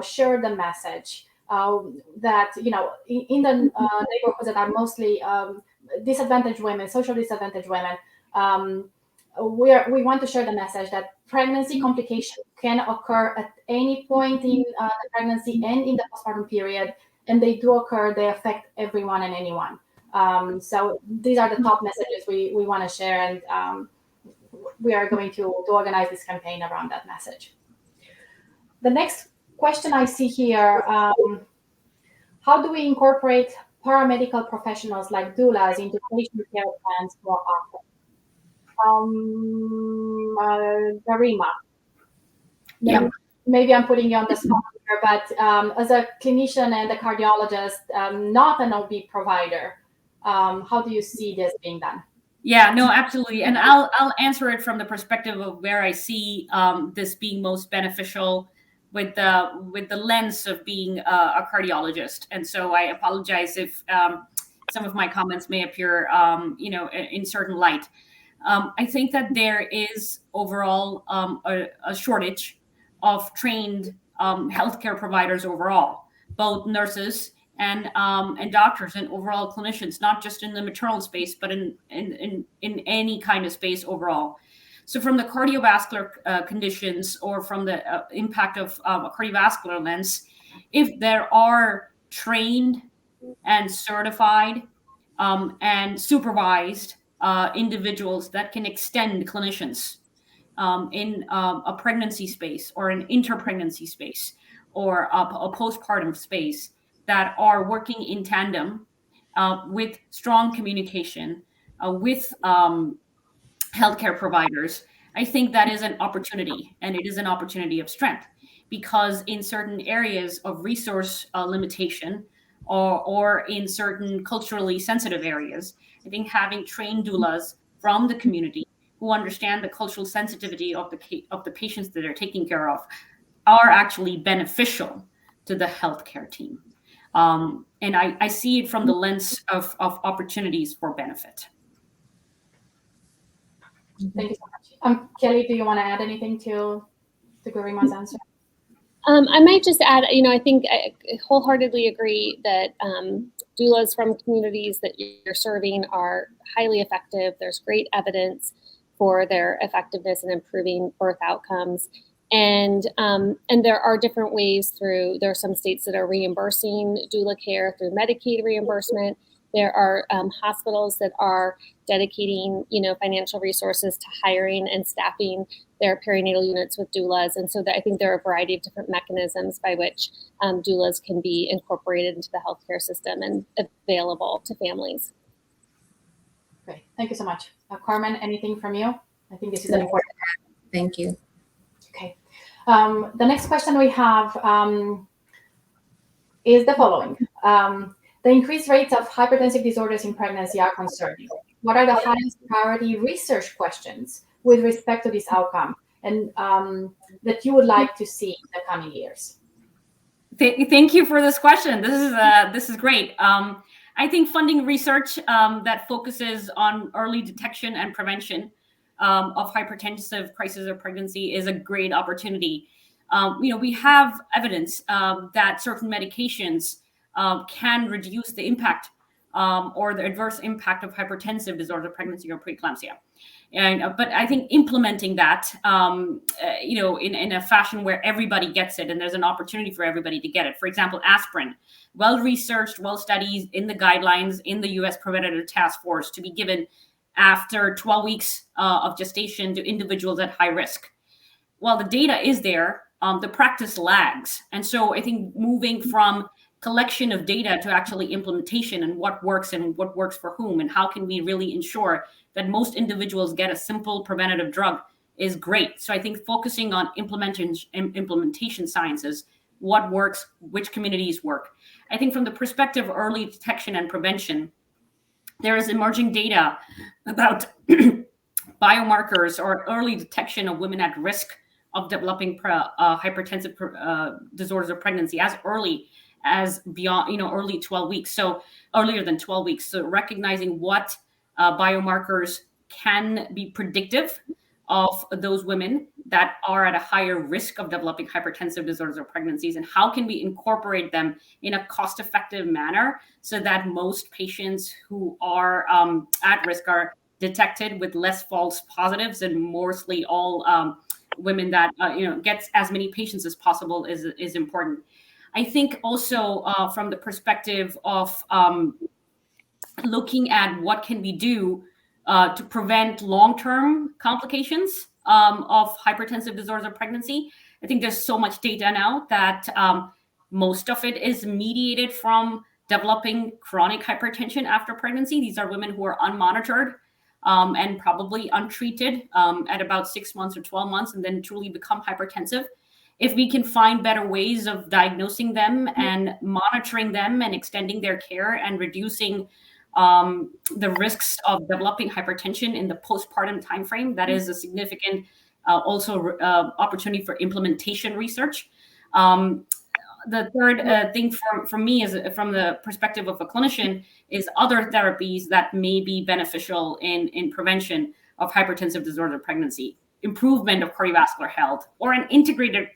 share the message that, in the neighborhoods that are mostly disadvantaged women, social disadvantaged women, we want to share the message that pregnancy complications can occur at any point in the pregnancy and in the postpartum period, and they do occur. They affect everyone and anyone. So these are the top messages we want to share, and we are going to organize this campaign around that message. The next question I see here, how do we incorporate paramedical professionals like doulas into patient care plans more often? Garima, maybe I'm putting you on the spot here, but as a clinician and a cardiologist, not an OB provider, how do you see this being done? Yeah, no, absolutely. And I'll answer it from the perspective of where I see this being most beneficial with the lens of being a cardiologist. And so I apologize if some of my comments may appear, in certain light. I think that there is overall a shortage of trained healthcare providers overall, both nurses and doctors and overall clinicians, not just in the maternal space, but in any kind of space overall. So from the cardiovascular conditions, or from the impact of a cardiovascular lens, if there are trained and certified and supervised individuals that can extend clinicians in a pregnancy space or an interpregnancy space or a postpartum space that are working in tandem with strong communication with healthcare providers. I think that is an opportunity, and it is an opportunity of strength, because in certain areas of resource limitation or in certain culturally sensitive areas, I think having trained doulas from the community who understand the cultural sensitivity of the patients that they're taking care of are actually beneficial to the healthcare team. And I see it from the lens of opportunities for benefit. Thank you so much. Kelly, do you want to add anything to Garima's answer? I might just add, I think I wholeheartedly agree that doulas from communities that you're serving are highly effective. There's great evidence for their effectiveness in improving birth outcomes. And there are different ways there are some states that are reimbursing doula care through Medicaid reimbursement. There are hospitals that are dedicating, financial resources to hiring and staffing their perinatal units with doulas. And so I think there are a variety of different mechanisms by which doulas can be incorporated into the healthcare system and available to families. Great, thank you so much. Carmen, anything from you? I think this is an important. Thank you. Okay. The next question we have is the following. The increased rates of hypertensive disorders in pregnancy are concerning. What are the highest priority research questions with respect to this outcome and that you would like to see in the coming years? Thank you for this question. This is great. I think funding research that focuses on early detection and prevention of hypertensive crisis of pregnancy is a great opportunity. We have evidence that certain medications can reduce the impact or the adverse impact of hypertensive disorder of pregnancy or preeclampsia. But I think implementing that, in a fashion where everybody gets it and there's an opportunity for everybody to get it. For example, aspirin, well-researched, well-studied in the guidelines in the U.S. Preventative Task Force to be given after 12 weeks of gestation to individuals at high risk. While the data is there, the practice lags. And so I think moving from collection of data to actually implementation and what works for whom and how can we really ensure that most individuals get a simple preventative drug is great. So I think focusing on implementation sciences, what works, which communities work. I think from the perspective of early detection and prevention, there is emerging data about biomarkers or early detection of women at risk of developing hypertensive disorders of pregnancy as early as beyond, early 12 weeks. So earlier than 12 weeks. So recognizing what biomarkers can be predictive of those women that are at a higher risk of developing hypertensive disorders or pregnancies, and how can we incorporate them in a cost-effective manner so that most patients who are at risk are detected with less false positives and mostly all women that gets as many patients as possible is important. I think also from the perspective of looking at what can we do to prevent long-term complications of hypertensive disorders of pregnancy. I think there's so much data now that most of it is mediated from developing chronic hypertension after pregnancy. These are women who are unmonitored and probably untreated at about 6 months or 12 months and then truly become hypertensive. If we can find better ways of diagnosing them and monitoring them and extending their care and reducing the risks of developing hypertension in the postpartum timeframe, that is a significant also opportunity for implementation research. The third thing for me is from the perspective of a clinician is other therapies that may be beneficial in prevention of hypertensive disorder of pregnancy, improvement of cardiovascular health, or an integrated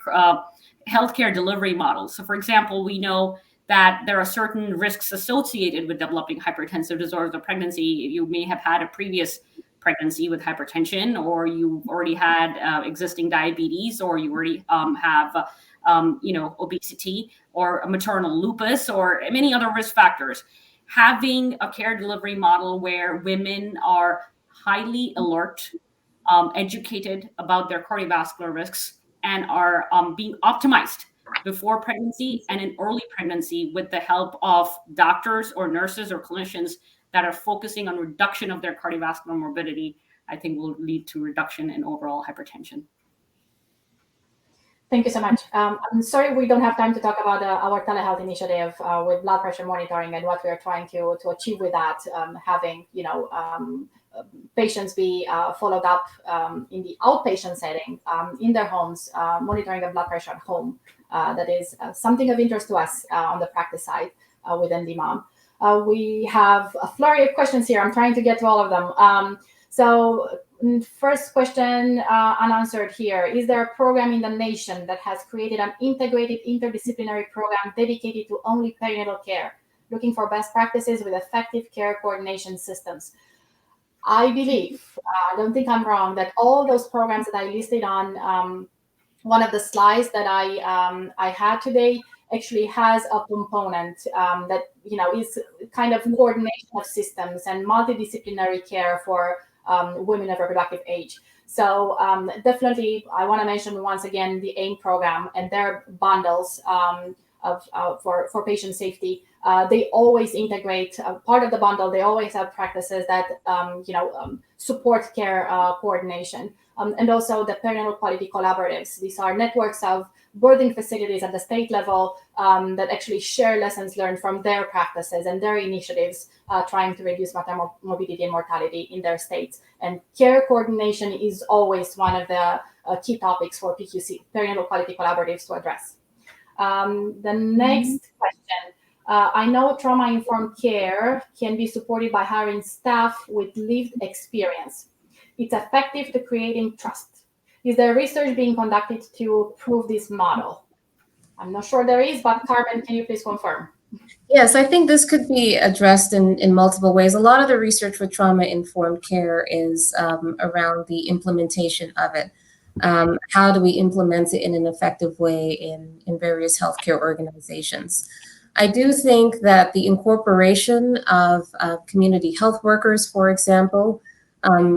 healthcare delivery model. So for example, we know that there are certain risks associated with developing hypertensive disorders of pregnancy. You may have had a previous pregnancy with hypertension, or you already had existing diabetes, or you already have obesity, or a maternal lupus, or many other risk factors. Having a care delivery model where women are highly alert, educated about their cardiovascular risks, and are being optimized before pregnancy and in early pregnancy with the help of doctors or nurses or clinicians that are focusing on reduction of their cardiovascular morbidity, I think will lead to reduction in overall hypertension. Thank you so much. I'm sorry we don't have time to talk about our telehealth initiative with blood pressure monitoring and what we are trying to achieve with that, having patients be followed up in the outpatient setting in their homes, monitoring the blood pressure at home. That is something of interest to us on the practice side with MDMOM. We have a flurry of questions here. I'm trying to get to all of them. So first question unanswered here. Is there a program in the nation that has created an integrated interdisciplinary program dedicated to only perinatal care, looking for best practices with effective care coordination systems? I believe, I don't think I'm wrong, that all those programs that I listed on one of the slides that I had today actually has a component that is kind of coordination of systems and multidisciplinary care for women of reproductive age. So definitely, I want to mention once again the AIM program and their bundles for patient safety. They always integrate part of the bundle. They always have practices that support care coordination, and also the perinatal quality collaboratives. These are networks of birthing facilities at the state level that actually share lessons learned from their practices and their initiatives trying to reduce maternal morbidity and mortality in their states. And care coordination is always one of the key topics for PQC, perinatal quality collaboratives, to address. The next question. I know trauma-informed care can be supported by hiring staff with lived experience. It's effective to creating trust. Is there research being conducted to prove this model? I'm not sure there is, but Carmen, can you please confirm? Yes, I think this could be addressed in multiple ways. A lot of the research with trauma-informed care is around the implementation of it. How do we implement it in an effective way in various healthcare organizations? I do think that the incorporation of community health workers, for example,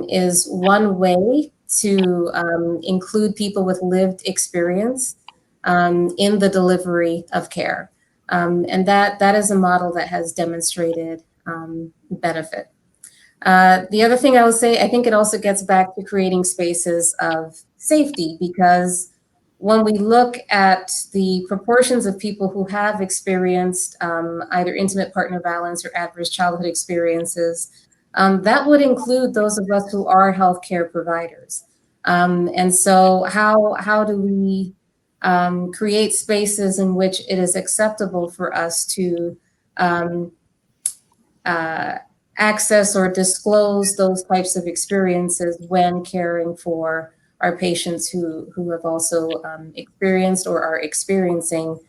is one way to include people with lived experience in the delivery of care. And that is a model that has demonstrated benefit. The other thing I will say, I think it also gets back to creating spaces of safety, because when we look at the proportions of people who have experienced either intimate partner violence or adverse childhood experiences, that would include those of us who are healthcare providers. And so how do we create spaces in which it is acceptable for us to access or disclose those types of experiences when caring for our patients who have also experienced or are experiencing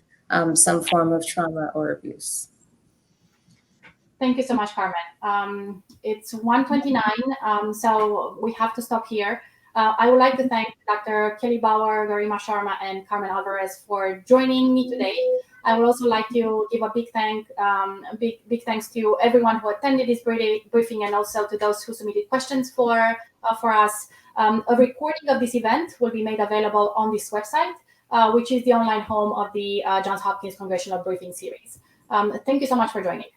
some form of trauma or abuse. Thank you so much, Carmen. It's 1:29, so we have to stop here. I would like to thank Dr. Kellybauer, Garima Sharma, and Carmen Alvarez for joining me today. I would also like to give a big thanks to everyone who attended this briefing, and also to those who submitted questions for us. A recording of this event will be made available on this website, which is the online home of the Johns Hopkins Congressional Briefing Series. Thank you so much for joining.